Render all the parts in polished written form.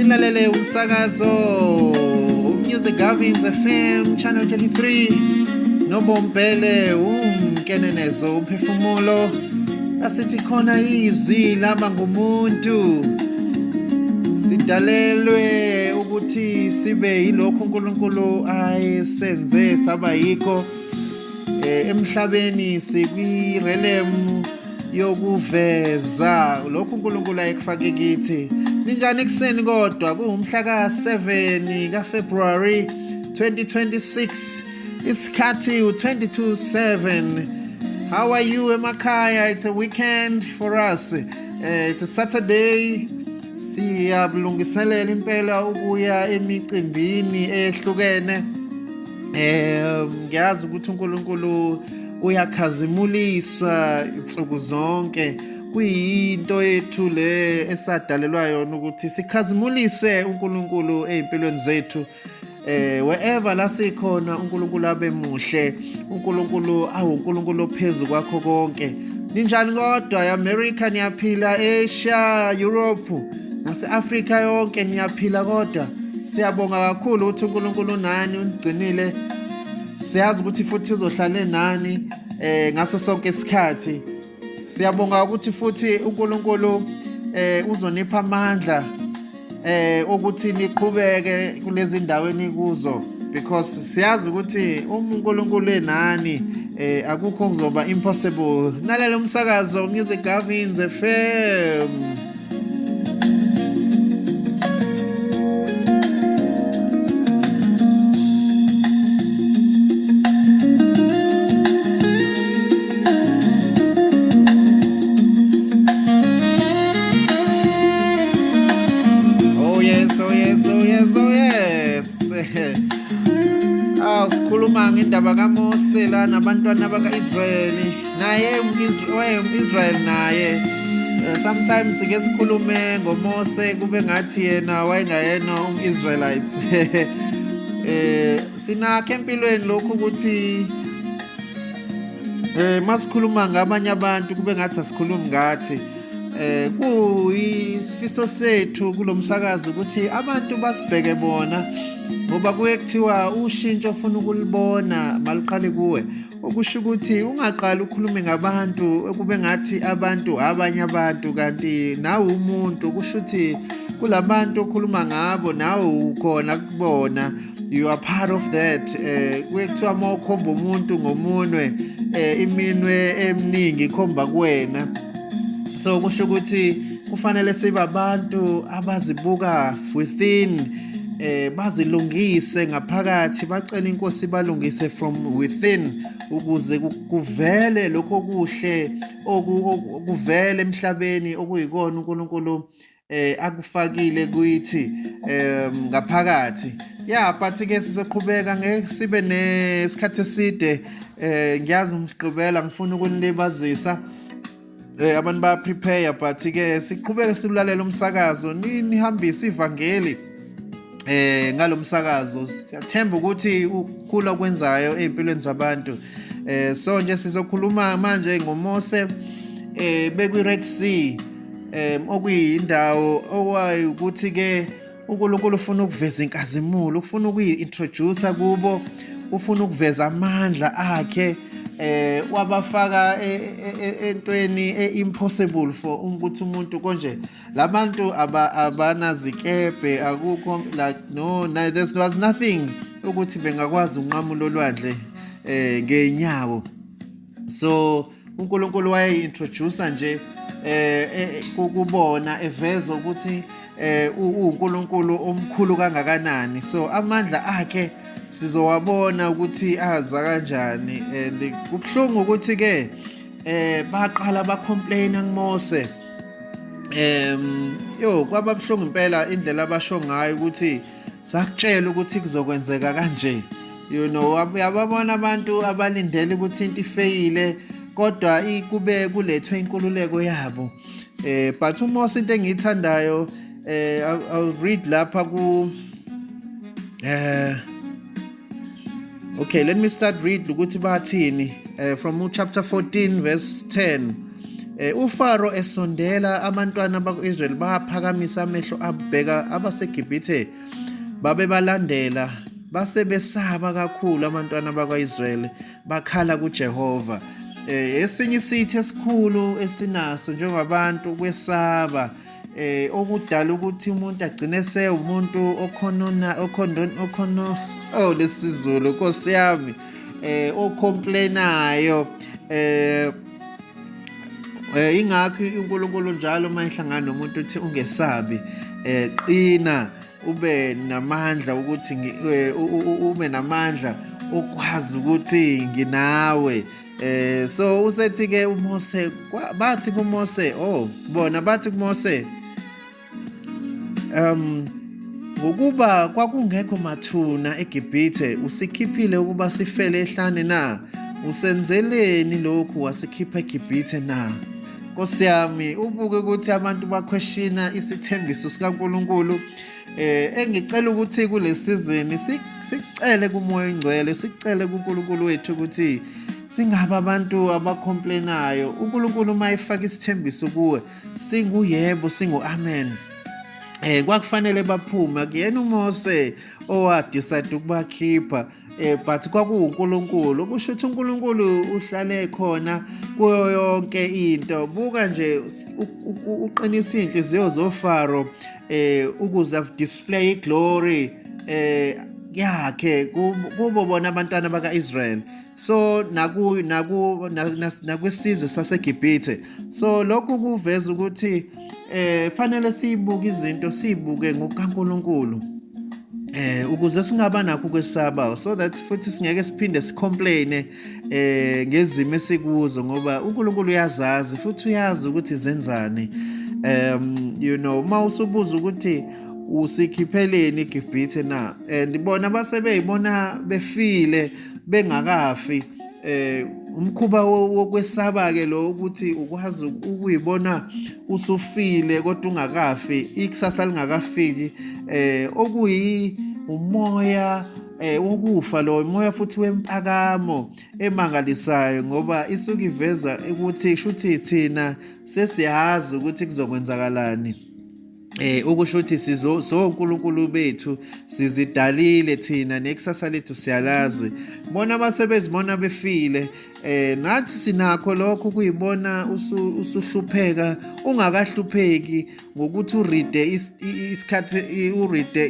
nilalele umsakazo Music Gavins FM Channel 23 Nobompele umkenenezo umphefumulo asithi khona izwi laba ngumuntu sidalelwe ukuthi sibe yilokho uNkulunkulu ayesenze saba yikho emhlabeni sikwirelem yokuveza lokho uNkulunkulu ayekufake kithi. Ninjani ekseni kodwa kuumhla ka7 kaFebruary 2026 isikhathi u22:07. How are you emakhaya? It's a weekend for us. It's a Saturday. Siyabulungiselela impela ukuya emicimbini ehlukene. Ngiyazi ukuthi uNkulunkulu uyakhazimuliswa insuku zonke. Kuyinto yethu le esadalelwa yona ukuthi sikhazimulise uNkulunkulu ezimpilweni zethu. Wherever la sikhona uNkulunkulu abe muhle, uNkulunkulu awuNkulunkulu ophezulu kwakho konke. Ninjani kodwa eAmerica niyaphila, Asia, Europe, nase-Africa yonke niyaphila kodwa. Siyabonga kakhulu ukuthi uNkulunkulu nani unigcinile. Siyazi ukuthi futhi uzohlala nani ngaso sonke isikhathi. Siyabonga ukuthi futhi uNkulunkulu uzonipha amandla ukuthi niqhubeke kulezi ndaweni kuzo, because siyazi ukuthi uNkulunkulu enani akukho okuzoba impossible. Nalelo umsakazo Music Gavins FM. Sikhuluma ngendaba kaMose la nabantwana baka-Israyeli. Naye umIsrael naye. Sometimes sike sikhulume ngoMose kube ngathi yena wayengayena umIsraelites. Sinakho empilweni lokhu ukuthi masikhuluma ngabanye abantu kube ngathi asikhulumi ngathi. Kuyisifiso sethu kulomsakazo ukuthi abantu basibheke bona, ngoba kuye kuthiwa ushintsho ofuna ukulibona maliqale kuwe. Okusho ukuthi ungaqala ukhulume ngabantu kube ngathi abantu abanye abantu, kanti nawe umuntu. Kusho ukuthi kulabantu okhuluma ngabo nawe ukhona kubona, you are part of that. Kuye kuthiwa mawukhomba umuntu ngomunwe iminwe eminingi ikhomba kuwena. So kusho ukuthi kufanele sibe abantu abazibuka within, bazilungise ngaphakathi, bacela iNkosi balungise from within ukuze kuvele lokho okuhle okuvele emhlabeni okuyikona uNkulunkulu akufakile kuyithi ngaphakathi. But ke sizoqhubeka ngeke sibe nesikhathi eside. Ngiyazi umgqibela ngifuna ukunilibazisa. Abantu ba prepare, but ke siqhubeke silalela umsakazo nihambisa ivangeli ngalomsakazo. Siyathemba ukuthi ukukhula kwenzayo ezimpilweni zabantu. So nje sizokhuluma manje ngoMose bekwi-Red Sea, okuyindawo owayi ukuthi ke uNkulunkulu ufuna ukuveza inkazimulo, ufuna ukuyi-introduce kubo, ufuna ukuveza amandla akhe. Wabafaka entweni impossible for ukuthi umuntu konje. Labantu abanazikebe, akukho like there was nothing ukuthi bengakwazi unqamula olwandle ngeenyawo. So uNkulunkulu waye-introduce nje kubona, eveza ukuthi uNkulunkulu omkhulu kangakanani. So amandla akhe sizowabona ukuthi aza kanjani. And kubhlungu ukuthi ke baqala bacomplaina kuMose. Kwababhlungu impela indlela abasho ngayo ukuthi sakutshela ukuthi kuzokwenzeka kanje. Yababona abantu abalindele ukuthi into ifeyile kodwa kube kulethwe inkululeko yabo. But uMose into engiyithandayo, I'll read lapha ku okay, let me start read ukuthi bathini from chapter 14 verse 10. uFaro esondela abantwana bakwa-Israyeli baphakamisa amehlo abheka abaseGibhithe babe balandela base besaba kakhulu abantwana bakwa-Israyeli bakhala kuJehova. Esinye isitho esikhulu esinaso njengabantu kwesaba okudala ukuthi umuntu agcine sewumuntu lesizulu Nkosi yami ocomplainayo ingakho uNkulunkulu njalo mayehlangana nomuntu uthi ungesabi qina ube namandla ukuthi ube namandla okwazi ukuthi nginawe. So usethi ke uMose bathi kuMose bathi kuMose ngokuba kwakungekho mathuna eGibhithe usikhiphile ukuba sifele ehlane na, usenzeleni lokhu wasikhipha eGibhithe na? Nkosi yami ubuke ukuthi abantu baquestiona isithembiso sikaNkulunkulu. Engicela ukuthi kule season sicele kuMoya oNgcwele, sicele kuNkulunkulu wethu ukuthi singabe abantu abacomplainayo. uNkulunkulu uma efaka isithembiso kuwe singuyebo singu-amen. Kwakufanele baphume kuyena uMose owadecide ukubakhipha but kwakuwuNkulunkulu. Kusho ukuthi uNkulunkulu uhlale khona kuyo yonke into. Buka nje uqinisa inhliziyo zoFaro ukuze display iglory yakhe kubo bona abantwana baka-Israyeli, so nakwisizwe saseGibhithe. So lokhu kuveza ukuthi fanele siyibuke izinto siyibuke ngokaNkulunkulu ukuze singaba nakho ukwesaba, so that futhi singeke siphinde sicomplaine ngezimo esikuzo, ngoba uNkulunkulu uyazazi futhi uyazi ukuthi zenzani. Uma usubuza ukuthi usikhipheleni eGibhithe na, and bona basebeyibona befile bengakafi. Umkhuba wokwesaba ke lo ukuthi ukwazi ukuyibona usufile kodwa ungakafi, ikusasa lingakafiki, okuyi umoya wokufa, lo umoya futhi wempakamo emangalisayo, ngoba isuke iveza ukuthi shuthi thina sesiyazi ukuthi kuzokwenzakalani. Ukusho ukuthi sonkulunkulu bethu sizidalile thina nekusasa lethu siyalazi. Bona basebezibona befile, nathi sinakho lokho kuyibona usuhlupheka ungakahlupheki ngokuthi uride isikhathi uride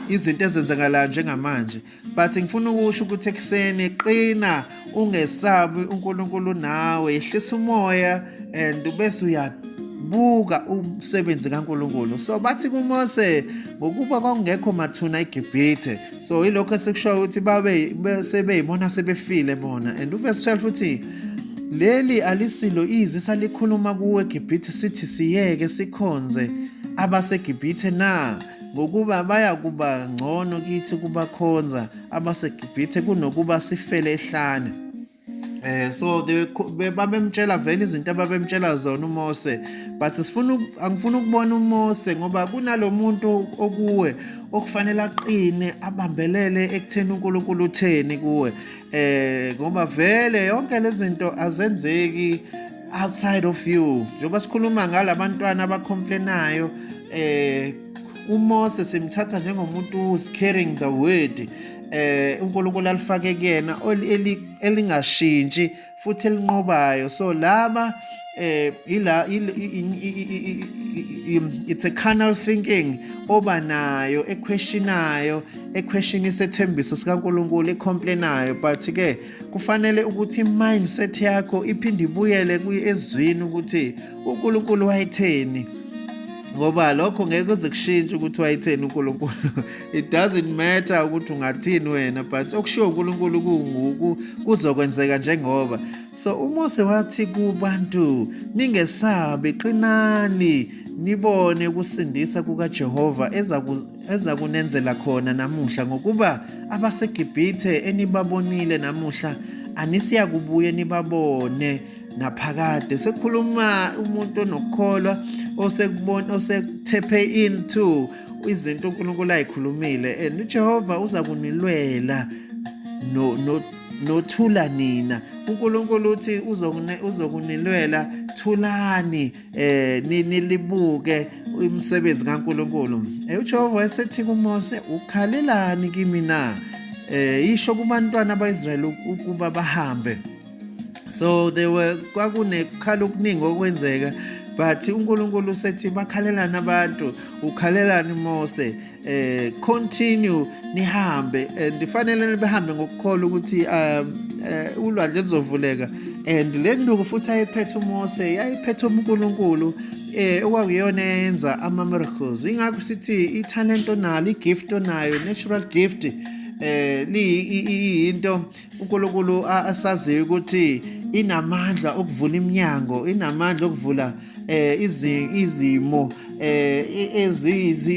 izinto ezenzakalayo njengamanje. But ngifuna ukusho ukuthi ekuseni qina, ungesabi, uNkulunkulu nawe, ehlisa umoya and bese buka umsebenzi kaNkulunkulu. So bathi kuMose ngokuba kwakungekho mathuna eGibhithe, so ilokho esikushoyo ukuthi sebeyibona sebefile bona. And uverse 12 uthi leli alisilo izwi salikhuluma kuwe eGibhithe sithi siyeke sikhonze abaseGibhithe na, ngokuba baya kuba ngcono kithi kubakhonza abaseGibhithe kunokuba sifele ehlane. So babemtshela vele izinto ababemtshela zona uMose, but angifuna ukubona uMose ngoba kunalo muntu okuwe okufanele aqine abambelele ekutheni uNkulunkulu utheni kuwe, ngoba vele yonke lezi zinto azenzeki outside of you. Njengoba sikhuluma ngalabantwana abacomplainayo, uMose simthatha njengomuntu who's carrying the word. uNkulunkulu alifake kuyena elingashintshi futhi elinqobayo. So laba it's a carnal thinking oba nayo equestionayo isethembiso sikaNkulunkulu, ecomplainayo. But ke kufanele ukuthi mindset yakho iphinde ibuyele ezwini ukuthi uNkulunkulu wayetheni, ngoba lokho ngeke kuze kushintshe ukuthi wayitheni uNkulunkulu. It doesn't matter ukuthi ungathini wena, but okushiwo uNkulunkulu kunguku kuzokwenzeka njengoba. So uMose wathi kubantu, ningesabi, qinani nibone ukusindisa kukaJehova eza kunenzela khona namuhla, ngokuba abaseGibhithe enibabonile namuhla anisiya kubuye nibabone naphakade. Sekukhuluma umuntu onokukholwa osekuthephe into izinto uNkulunkulu ayikhulumile, and uJehova uza kunilwela nothula nina. uNkulunkulu uthi uzokunilwela, thulani nilibuke imisebenzi kaNkulunkulu. uJehova wayesethi kuMose, ukhalelani kimi na? Isho kubantwana bakaIsrayeli ukuba bahambe. So kwakunekhala okuningi okwenzeka, but uNkulunkulu usethi bakhalelani abantu, ukhalelani Mose, continue nihambe, and fanele behambe ngokukholwa ukuthi ulwandle luzovuleka. And le nduku futhi ayiphethe uMose yayiphethe uNkulunkulu okwakuyona yenza ama-miracles. Ingakho sithi ithalente onalo, igift onayo, natural gift, into uNkulunkulu asaziyo ukuthi inamandla okuvula iminyango, inamandla okuvula izimo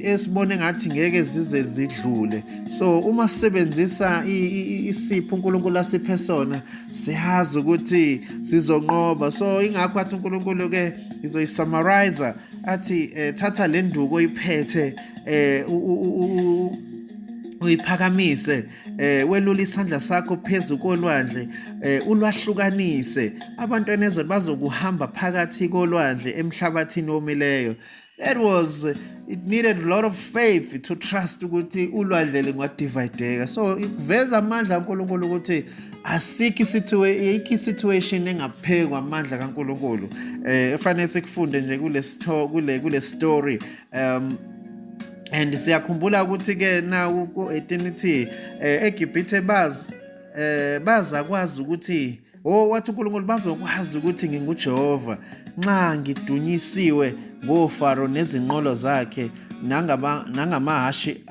esibone ngathi ngeke zize zidlule. So uma sisebenzisa isipho uNkulunkulu asiphe sona, siyazi ukuthi sizonqoba. So ingakho athi uNkulunkulu ke izoyisummarize athi thatha le nduku oyiphethe, uyiphakamise, welula isandla sakho phezu kolwandle, ulwahlukanise, abantwana ezweni bazokuhamba phakathi kolwandle emhlabathini omileyo. It needed a lot of faith to trust ukuthi ulwandle lingadivideka. So ikuveza amandla kaNkulunkulu ukuthi asikho situation engapheki kwamandla kaNkulunkulu. Efanele sikufunde nje kule story. And siyakhumbula ukuthi ke na ku-18 eGibhithe bazakwazi ukuthi wathi uNkulunkulu bazokwazi ukuthi nginguJehova nxa ngidunyisiwe ngoFaro nezinqolo zakhe nangamahashi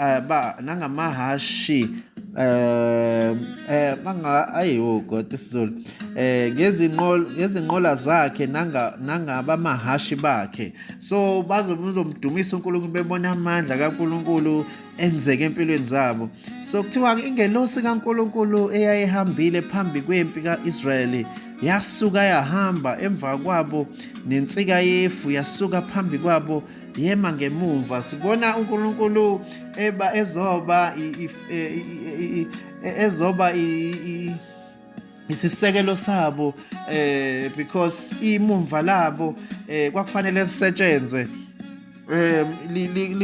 God isiZulu, ngezinqola zakhe nangabamahashi bakhe. So bazomdumisa uNkulunkulu, bebona amandla kaNkulunkulu enzeke empilweni zabo. So kuthiwa ingelosi kaNkulunkulu eyayihambile phambi kwempi ka-Israyeli yasuka yahamba emva kwabo, nensika yefu yasuka phambi kwabo yema ngemuva. Sibona uNkulunkulu ezoba isisekelo sabo, because imumva labo kwakufanele lisetshenzwe,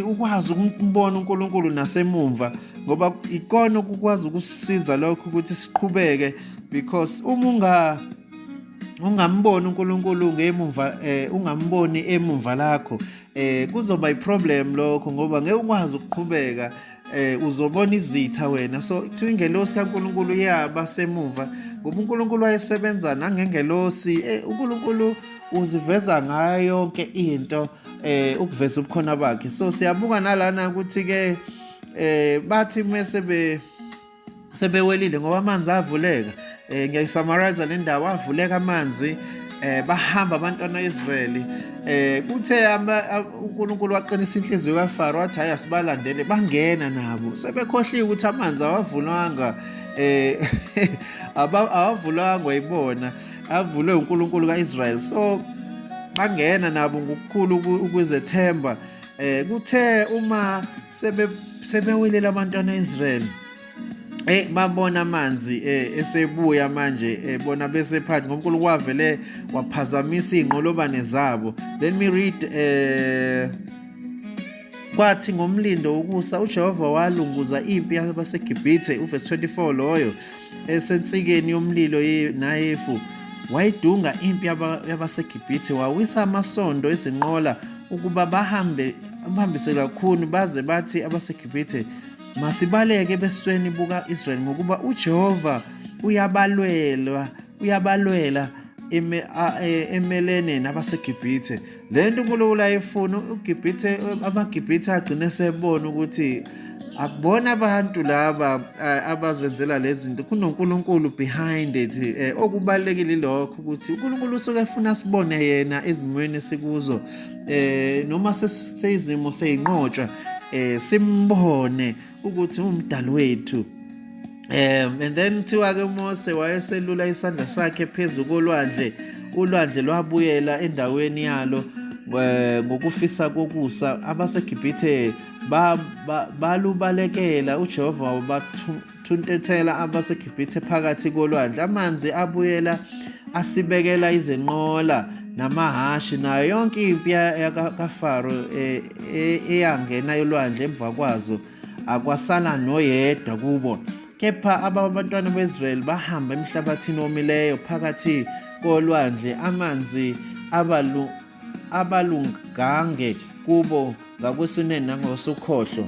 ukwazi ukumbona uNkulunkulu nasemumva, ngoba ikona ukukwazi ukusisiza lokho ukuthi siqhubeke. Because uma ungamboni uNkulunkulu ngemumva, ungamboni emumva lakho, kuzoba iproblem lokho, ngoba ngeke ukwazi ukuqhubeka, uzobona izitha wena. So kuthiwa ingelosi kaNkulunkulu yaba semuva, ngoba uNkulunkulu wayesebenza nangengelosi. uNkulunkulu uziveza ngayo yonke into, ukuveza ubukhona bakhe. So siyabuka nalana ukuthi ke bathi mase sebewelile ngoba amanzi avuleka, ngiyayisummarize le ndawo, avuleka amanzi, bahamba abantwana bakaIsrayeli. Kuthe uNkulunkulu waqinisa inhliziyo kaFaro, wathi hayi asibalandele, bangena nabo. Sebekhohliwe ukuthi amanzi awavulwanga, awavulwanga yibona, avulwe uNkulunkulu kaIsrayeli. So bangena nabo ngokukhulu ukuzethemba. Kuthe uma sebewelela abantwana bakaIsrayeli, babona amanzi esebuya manje, bona bese phansi, ngoba uNkulunkulu wavele waphazamisa iy'nqolobane zabo. Let me read. Kwathi ngomlindo wokusa uJehova walunguza impi yabaseGibhithe, uverse 24 loyo, esensikeni yomlilo nayefu. Wayidunga impi yabaseGibhithe, wawisa amasondo ezinqola ukuba bahambise kakhulu, baze bathi abaseGibhithe, masibaleke ebusweni buka-Israyeli, ngokuba uJehova uyabalwela emelene nabaseGibhithe. Le nto uNkulunkulu ayifuna amaGibhithe agcine sebona ukuthi akubona abantu laba abazenzela lezi zinto, kunoNkulunkulu behind it. Okubalulekile lokho ukuthi uNkulunkulu usuke efuna sibone yena ezimweni esikuzo, noma sesizimo seyinqotshwa, simbone ukuthi umdali wethu. And then kuthiwa ke uMose wayeselula isandla sakhe phezu kolwandle, ulwandle lwabuyela endaweni yalo, ngokufisa kokusa abaseGibhithe balubalekela uJehova wabathunthethela abaseGibhithe phakathi kolwandle. Amanzi abuyela asibekela izinqola namahashi nayo yonke impi kaFaro eyangena olwandle emva kwazo akwasala noyedwa kubo. Kepha abantwana beIsrael bahamba emhlabathini omileyo phakathi kolwandle, amanzi abalungange kubo ngakwesinene nangosukhohlo.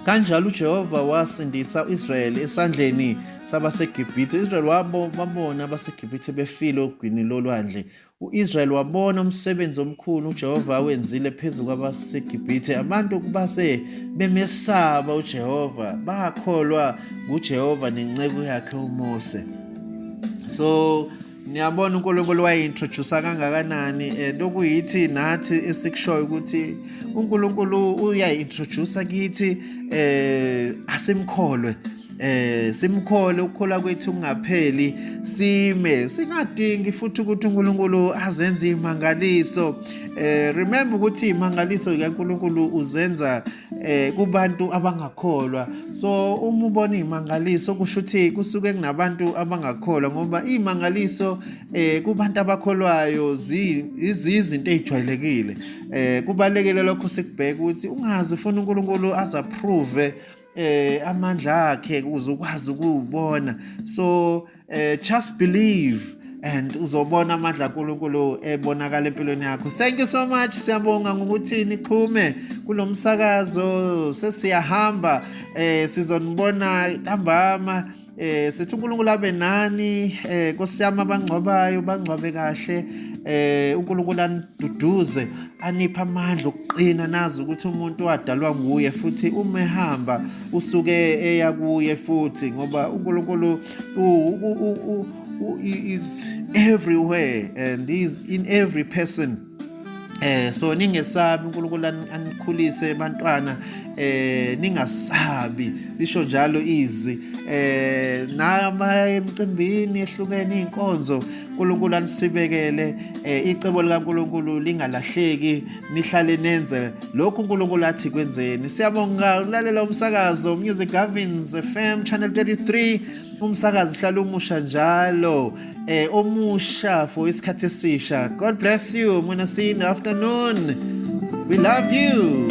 Kanjalo uJehova wasindisa uIsrayeli esandleni sabaseGibhithe. uIsrayeli wabona abaseGibhithe befile ogwini lolwandle. uIsrayeli wabona umsebenzi omkhulu uJehova wenzile phezu kwabaseGibhithe. Abantu base bemesaba uJehova, bakholwa kuJehova nenceku yakhe uMose. So niyabona uNkulunkulu wayeintroduce kangakanani, okuyithi nathi esikushoyo ukuthi uNkulunkulu uyayi-introduce kithi asimkholwe. Simkhole, ukukholwa kwethu kungapheli, sime singadingi futhi ukuthi uNkulunkulu azenze imangaliso. Remember ukuthi imangaliso kaNkulunkulu uzenza kubantu abangakholwa. So uma ubona imangaliso kusho ukuthi kusuke kunabantu abangakholwa, ngoba imangaliso kubantu abakholwayo izinto ezijwayelekile. Kubalekile lokho sikubheka ukuthi ungazi ufuna uNkulunkulu azapprove amandla akhe ukuze ukwazi ukubona. So just believe and uzobona amandla kaNkulunkulu ebonakala empilweni yakho. Thank you so much. Siyabonga ngokuthi nixhume kulomsakazo. Sesiyahamba sizonibona ntambama. Sithi uNkulunkulu abe nani, Nkosi yami abangcwabayo bangcwabe kahle, uNkulunkulu aniduduze, anipha amandla okuqina, nazi ukuthi umuntu wadalwa nguye futhi uma ehamba usuke eya kuye futhi, ngoba uNkulunkulu is everywhere and is in every person. So ningesabi, uNkulunkulu anikhulise bantwana, ningasabi, lisho njalo izwi. Nama emcimbini ehlukene inkonzo, uNkulunkulu anisibekele, icebo likaNkulunkulu lingalahleki, nihlale nenze lokhu uNkulunkulu athi kwenzeni. Siyabonga ulalela umsakazo Music Gardens FM Channel 33. Umsakazo uhlala umusha njalo, omusha for isikhathi esisha. God bless you. I'm gonna see you in the afternoon. We love you.